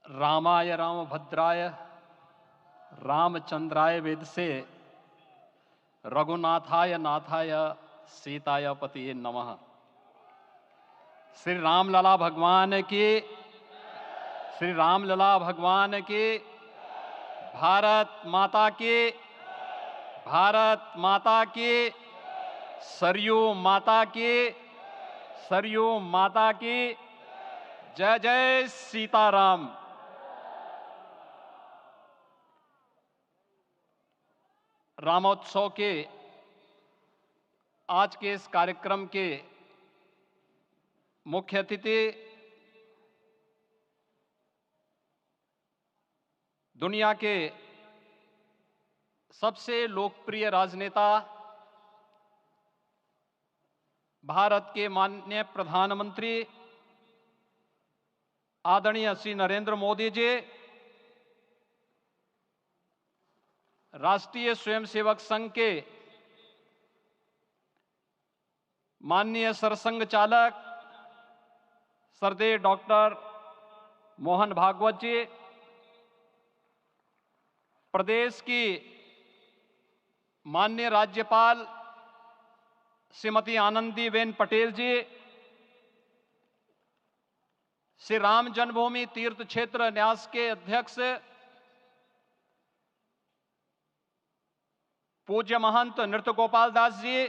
रामाय रामभद्राय रामचंद्राय वेदसे रघुनाथाय नाथाय सीताय पतिये नमः। श्री रामलला भगवान की, श्री रामलला भगवान की, भारत माता की, भारत माता की, सरयू माता की, सरयू माता की, जय जय सीताराम। रामोत्सव के आज के इस कार्यक्रम के मुख्य अतिथि दुनिया के सबसे लोकप्रिय राजनेता भारत के माननीय प्रधानमंत्री आदरणीय श्री नरेंद्र मोदी जी, राष्ट्रीय स्वयंसेवक संघ के माननीय सरसंघ चालक श्रद्धेय डॉक्टर मोहन भागवत जी, प्रदेश की माननीय राज्यपाल श्रीमती आनंदीबेन पटेल जी, श्री राम जन्मभूमि तीर्थ क्षेत्र न्यास के अध्यक्ष पूज्य महंत नृत्य गोपाल दास जी,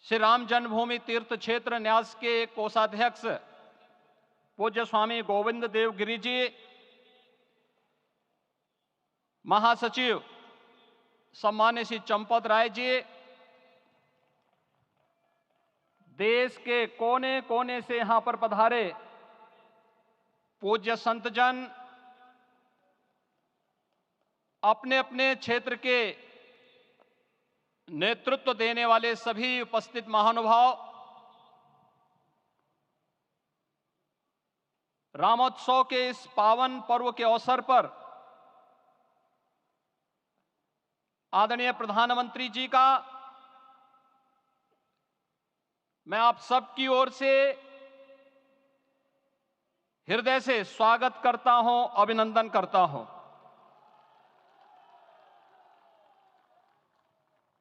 श्री राम जन्मभूमि तीर्थ क्षेत्र न्यास के कोषाध्यक्ष पूज्य स्वामी गोविंद देव गिरि जी, महासचिव सम्मान्य श्री चंपत राय जी, देश के कोने कोने से यहां पर पधारे पूज्य संतजन, अपने अपने क्षेत्र के नेतृत्व देने वाले सभी उपस्थित महानुभाव, रामोत्सव के इस पावन पर्व के अवसर पर आदरणीय प्रधानमंत्री जी का मैं आप सबकी ओर से हृदय से स्वागत करता हूं, अभिनंदन करता हूं।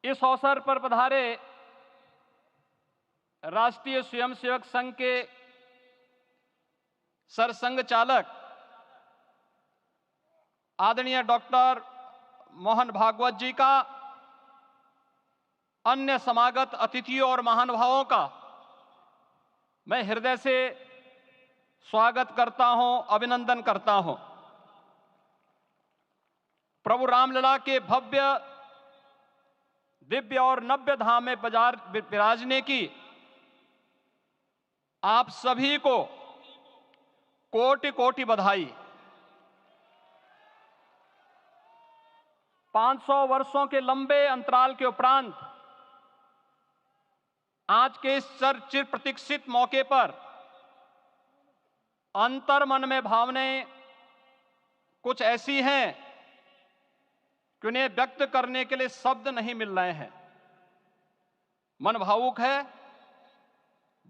इस अवसर पर पधारे राष्ट्रीय स्वयंसेवक संघ के सरसंघ चालक आदरणीय डॉक्टर मोहन भागवत जी का, अन्य समागत अतिथियों और महानुभावों का मैं हृदय से स्वागत करता हूं, अभिनंदन करता हूं। प्रभु रामलला के भव्य दिव्य और नव्य धाम में विराजने की आप सभी को कोटि कोटि बधाई। 500 वर्षों के लंबे अंतराल के उपरांत आज के इस चिर प्रतीक्षित मौके पर अंतर मन में भावनाएं कुछ ऐसी हैं कि उन्हें व्यक्त करने के लिए शब्द नहीं मिल रहे हैं। मन भावुक है,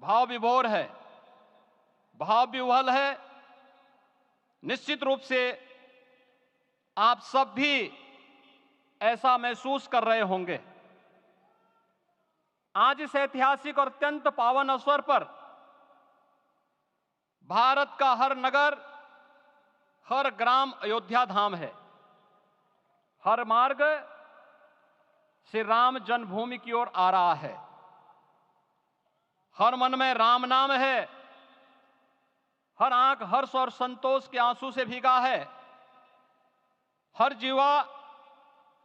भाव विभोर है, भाव विह्वल है। निश्चित रूप से आप सब भी ऐसा महसूस कर रहे होंगे। आज इस ऐतिहासिक और अत्यंत पावन अवसर पर भारत का हर नगर, हर ग्राम अयोध्या धाम है। हर मार्ग श्री राम जन्मभूमि की ओर आ रहा है। हर मन में राम नाम है, हर आंख हर्ष और संतोष के आंसू से भीगा है। हर जीवा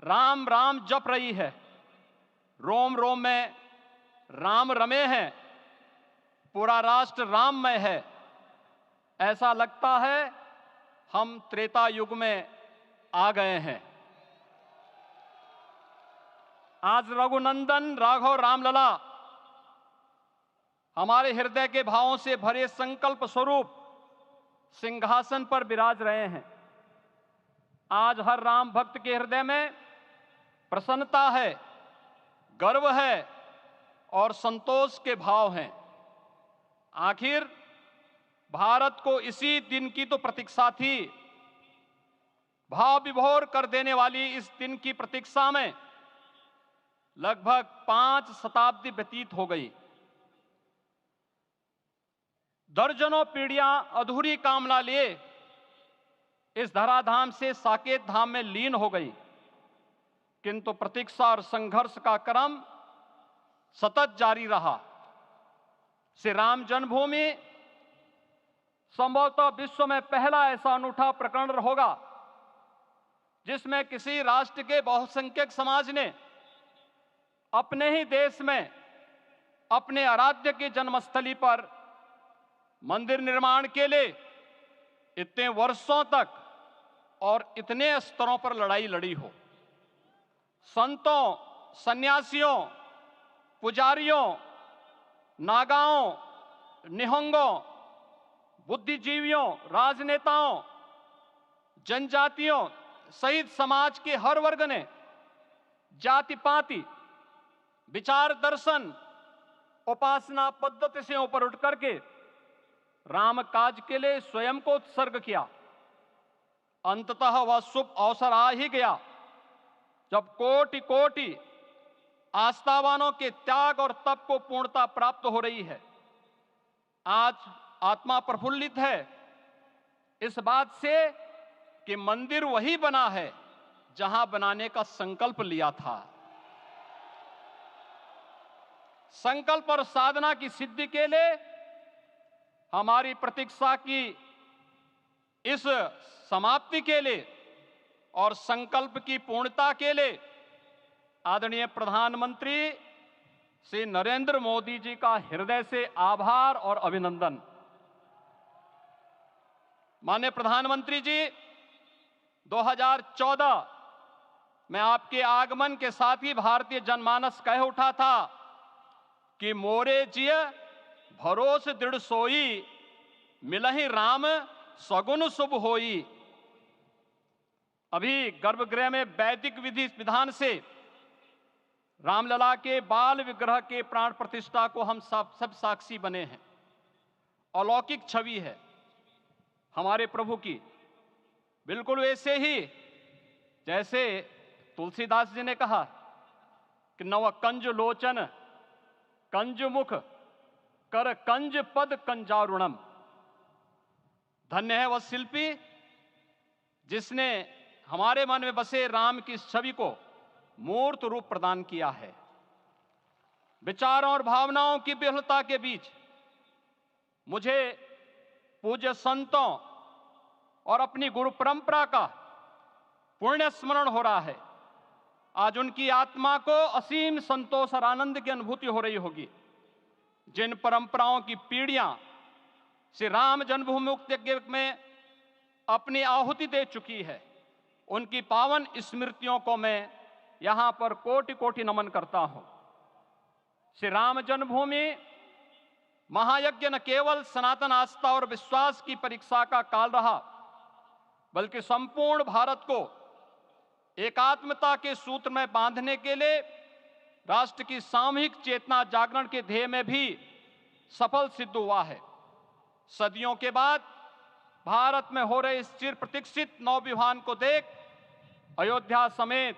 राम राम जप रही है। रोम रोम में राम रमे हैं, पूरा राष्ट्र राममय है। ऐसा लगता है हम त्रेता युग में आ गए हैं। आज रघुनंदन राघव रामलला हमारे हृदय के भावों से भरे संकल्प स्वरूप सिंहासन पर विराज रहे हैं। आज हर राम भक्त के हृदय में प्रसन्नता है, गर्व है और संतोष के भाव हैं। आखिर भारत को इसी दिन की तो प्रतीक्षा थी। भाव विभोर कर देने वाली इस दिन की प्रतीक्षा में लगभग 5 शताब्दी व्यतीत हो गई। दर्जनों पीढ़ियां अधूरी कामना लिए इस धराधाम से साकेत धाम में लीन हो गई, किंतु प्रतीक्षा और संघर्ष का क्रम सतत जारी रहा। श्री राम जन्मभूमि संभवतः विश्व में पहला ऐसा अनूठा प्रकरण होगा जिसमें किसी राष्ट्र के बहुसंख्यक समाज ने अपने ही देश में अपने आराध्य की जन्मस्थली पर मंदिर निर्माण के लिए इतने वर्षों तक और इतने स्तरों पर लड़ाई लड़ी हो। संतों, सन्यासियों, पुजारियों, नागाओं, निहंगों, बुद्धिजीवियों, राजनेताओं, जनजातियों सहित समाज के हर वर्ग ने जाति पाति, विचार दर्शन, उपासना पद्धति से ऊपर उठ करके राम काज के लिए स्वयं को उत्सर्ग किया। अंततः वह शुभ अवसर आ ही गया जब कोटि कोटि आस्थावानों के त्याग और तप को पूर्णता प्राप्त हो रही है। आज आत्मा प्रफुल्लित है इस बात से कि मंदिर वही बना है जहां बनाने का संकल्प लिया था। संकल्प और साधना की सिद्धि के लिए हमारी प्रतीक्षा की इस समाप्ति के लिए और संकल्प की पूर्णता के लिए आदरणीय प्रधानमंत्री श्री नरेंद्र मोदी जी का हृदय से आभार और अभिनंदन। माननीय प्रधानमंत्री जी, 2014 में आपके आगमन के साथ ही भारतीय जनमानस कह उठा था कि मोरे जिय भरोस दृढ़ सोई, मिलहि राम सगुन शुभ होई। अभी गर्भगृह में वैदिक विधि विधान से रामलला के बाल विग्रह के प्राण प्रतिष्ठा को हम सब साक्षी बने हैं। अलौकिक छवि है हमारे प्रभु की, बिल्कुल वैसे ही जैसे तुलसीदास जी ने कहा कि नव कंज लोचन कंज मुख कर कंज पद कंजारुणम। धन्य है वह शिल्पी जिसने हमारे मन में बसे राम की छवि को मूर्त रूप प्रदान किया है। विचारों और भावनाओं की विहलता के बीच मुझे पूज्य संतों और अपनी गुरु परंपरा का पुण्य स्मरण हो रहा है। आज उनकी आत्मा को असीम संतोष और आनंद की अनुभूति हो रही होगी। जिन परंपराओं की पीढ़ियां श्री राम जन्मभूमि मुक्ति यज्ञ में अपनी आहुति दे चुकी है, उनकी पावन स्मृतियों को मैं यहां पर कोटि कोटि नमन करता हूं। श्री राम जन्मभूमि महायज्ञ न केवल सनातन आस्था और विश्वास की परीक्षा का काल रहा, बल्कि संपूर्ण भारत को एकात्मता के सूत्र में बांधने के लिए राष्ट्र की सामूहिक चेतना जागरण के ध्येय में भी सफल सिद्ध हुआ है। सदियों के बाद भारत में हो रहे इस चिर प्रतीक्षित नवविवाह को देख अयोध्या समेत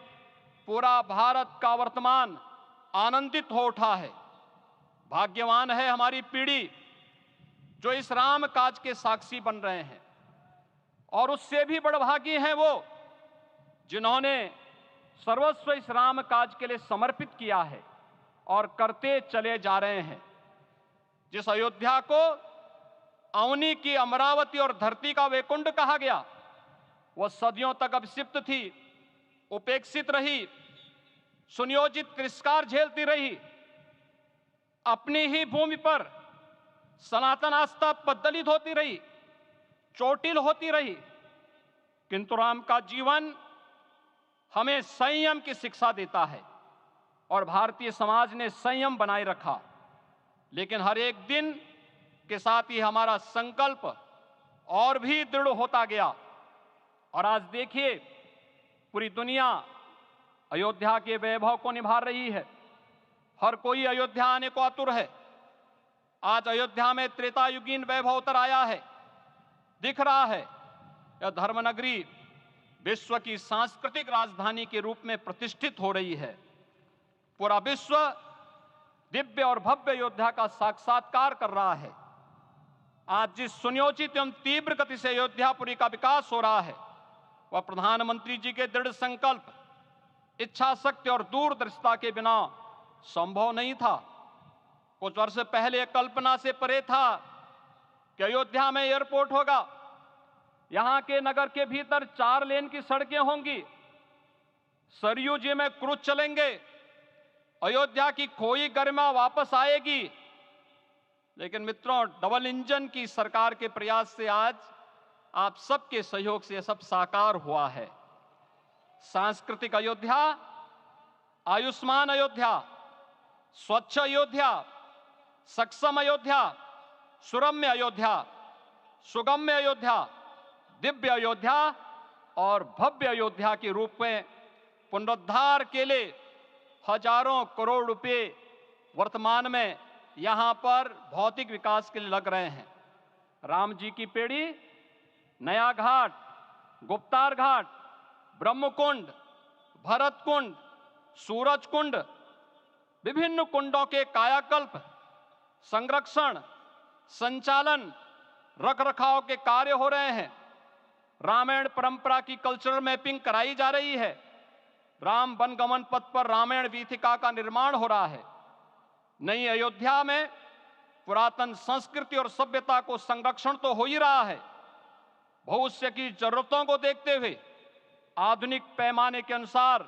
पूरा भारत का वर्तमान आनंदित हो उठा है। भाग्यवान है हमारी पीढ़ी जो इस राम काज के साक्षी बन रहे हैं, और उससे भी बड़भागी हैं वो जिन्होंने सर्वस्व इस राम काज के लिए समर्पित किया है और करते चले जा रहे हैं। जिस अयोध्या को अवनी की अमरावती और धरती का वैकुंठ कहा गया, वह सदियों तक अभिषिप्त थी, उपेक्षित रही, सुनियोजित तिरस्कार झेलती रही। अपनी ही भूमि पर सनातन आस्था पद्दलित होती रही, चोटिल होती रही, किंतु राम का जीवन हमें संयम की शिक्षा देता है और भारतीय समाज ने संयम बनाए रखा। लेकिन हर एक दिन के साथ ही हमारा संकल्प और भी दृढ़ होता गया, और आज देखिए पूरी दुनिया अयोध्या के वैभव को निभा रही है। हर कोई अयोध्या आने को आतुर है। आज अयोध्या में त्रेतायुगीन वैभव उतर आया है। दिख रहा है यह धर्मनगरी विश्व की सांस्कृतिक राजधानी के रूप में प्रतिष्ठित हो रही है। पूरा विश्व दिव्य और भव्य अयोध्या का साक्षात्कार कर रहा है। आज जिस सुनियोजित एवं तीव्र गति से अयोध्यापुरी का विकास हो रहा है वह प्रधानमंत्री जी के दृढ़ संकल्प, इच्छा शक्ति और दूरदर्शिता के बिना संभव नहीं था। कुछ वर्ष पहले कल्पना से परे था कि अयोध्या में एयरपोर्ट होगा, यहां के नगर के भीतर 4 लेन की सड़कें होंगी, सरयू जी में क्रूज चलेंगे, अयोध्या की खोई गरिमा वापस आएगी। लेकिन मित्रों, डबल इंजन की सरकार के प्रयास से आज आप सबके सहयोग से यह सब साकार हुआ है। सांस्कृतिक अयोध्या, आयुष्मान अयोध्या, स्वच्छ अयोध्या, सक्षम अयोध्या, सुरम्य अयोध्या, सुगम्य अयोध्या, दिव्य अयोध्या और भव्य अयोध्या के रूप में पुनरुद्धार के लिए हजारों करोड़ रुपए वर्तमान में यहां पर भौतिक विकास के लिए लग रहे हैं। राम जी की पेड़ी, नया घाट, गुप्तार घाट, ब्रह्मकुंड, भरत कुंड, सूरज कुंड, विभिन्न कुंडों के कायाकल्प, संरक्षण, संचालन, रखरखाव के कार्य हो रहे हैं। रामायण परंपरा की कल्चरल मैपिंग कराई जा रही है। राम वनगमन पथ पर रामायण वीथिका का निर्माण हो रहा है। नई अयोध्या में पुरातन संस्कृति और सभ्यता को संरक्षण तो हो ही रहा है, भविष्य की जरूरतों को देखते हुए आधुनिक पैमाने के अनुसार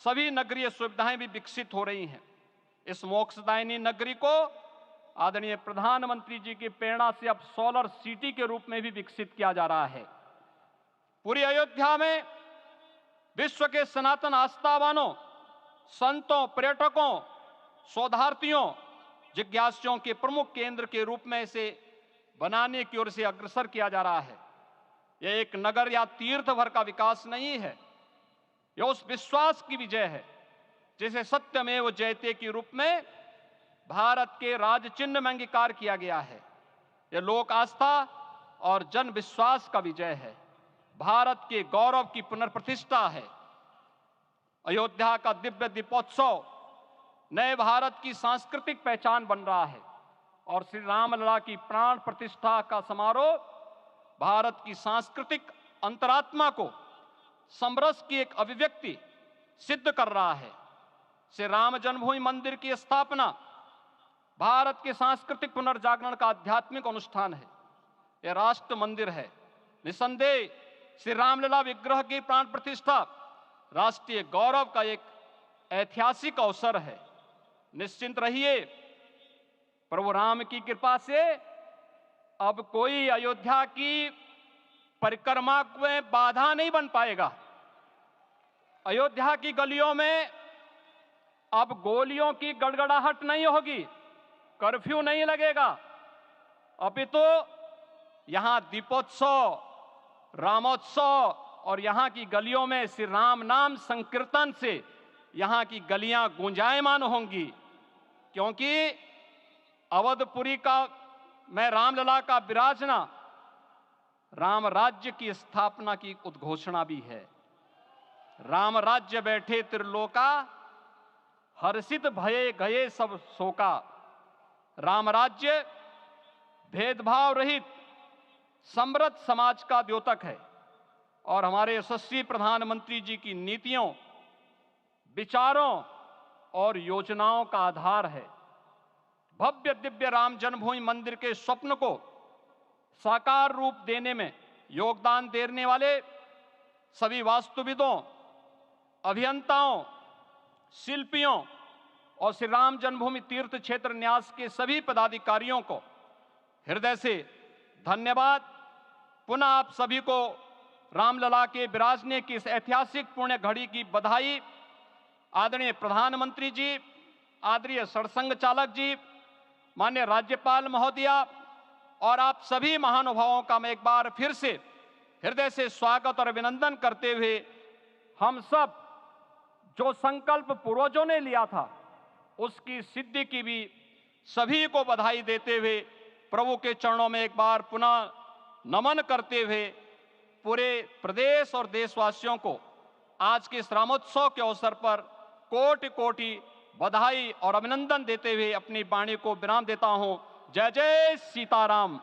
सभी नगरीय सुविधाएं भी विकसित हो रही हैं। इस मोक्षदायिनी नगरी को आदरणीय प्रधानमंत्री जी की प्रेरणा से अब सोलर सिटी के रूप में भी विकसित किया जा रहा है। पूरी अयोध्या में विश्व के सनातन आस्थावानों, संतों, पर्यटकों, शोधार्थियों, जिज्ञासुओं के प्रमुख केंद्र के रूप में इसे बनाने की ओर से अग्रसर किया जा रहा है। यह एक नगर या तीर्थ भर का विकास नहीं है, यह उस विश्वास की विजय है जिसे सत्यमेव जयते के रूप में भारत के राज चिन्ह में अंगीकार किया गया है। यह लोक आस्था और जन विश्वास का विजय है, भारत के गौरव की पुनर्प्रतिष्ठा है। अयोध्या का दिव्य दीपोत्सव नए भारत की सांस्कृतिक पहचान बन रहा है और श्री रामलला की प्राण प्रतिष्ठा का समारोह भारत की सांस्कृतिक अंतरात्मा को समरस की एक अभिव्यक्ति सिद्ध कर रहा है। श्री राम जन्मभूमि मंदिर की स्थापना भारत के सांस्कृतिक पुनर्जागरण का आध्यात्मिक अनुष्ठान है। यह राष्ट्र मंदिर है। निसंदेह श्री रामलला विग्रह की प्राण प्रतिष्ठा राष्ट्रीय गौरव का एक ऐतिहासिक अवसर है। निश्चिंत रहिए, प्रभु राम की कृपा से अब कोई अयोध्या की परिक्रमा में बाधा नहीं बन पाएगा। अयोध्या की गलियों में अब गोलियों की गड़गड़ाहट नहीं होगी, कर्फ्यू नहीं लगेगा। अपितु यहां दीपोत्सव, रामोत्सव और यहां की गलियों में श्री राम नाम संकीर्तन से यहां की गलियां गुंजायमान होंगी, क्योंकि अवधपुरी का मैं रामलला का विराजना राम राज्य की स्थापना की उद्घोषणा भी है। राम राज्य बैठे त्रिलोका, हर्षित भये गए सब शोका। राम राज्य भेदभाव रहित समृद्ध समाज का द्योतक है और हमारे यशस्वी प्रधानमंत्री जी की नीतियों, विचारों और योजनाओं का आधार है। भव्य दिव्य राम जन्मभूमि मंदिर के स्वप्न को साकार रूप देने में योगदान देने वाले सभी वास्तुविदों, अभियंताओं, शिल्पियों और श्री राम जन्मभूमि तीर्थ क्षेत्र न्यास के सभी पदाधिकारियों को हृदय से धन्यवाद। पुनः आप सभी को रामलला के विराजने की इस ऐतिहासिक पुण्य घड़ी की बधाई। आदरणीय प्रधानमंत्री जी, आदरणीय सरसंघ चालक जी, माननीय राज्यपाल महोदया और आप सभी महानुभावों का मैं एक बार फिर से हृदय से स्वागत और अभिनंदन करते हुए हम सब जो संकल्प पूर्वजों ने लिया था उसकी सिद्धि की भी सभी को बधाई देते हुए प्रभु के चरणों में एक बार पुनः नमन करते हुए पूरे प्रदेश और देशवासियों को आज के इस रामोत्सव के अवसर पर कोटि कोटि बधाई और अभिनंदन देते हुए अपनी वाणी को विराम देता हूं। जय जय सीताराम।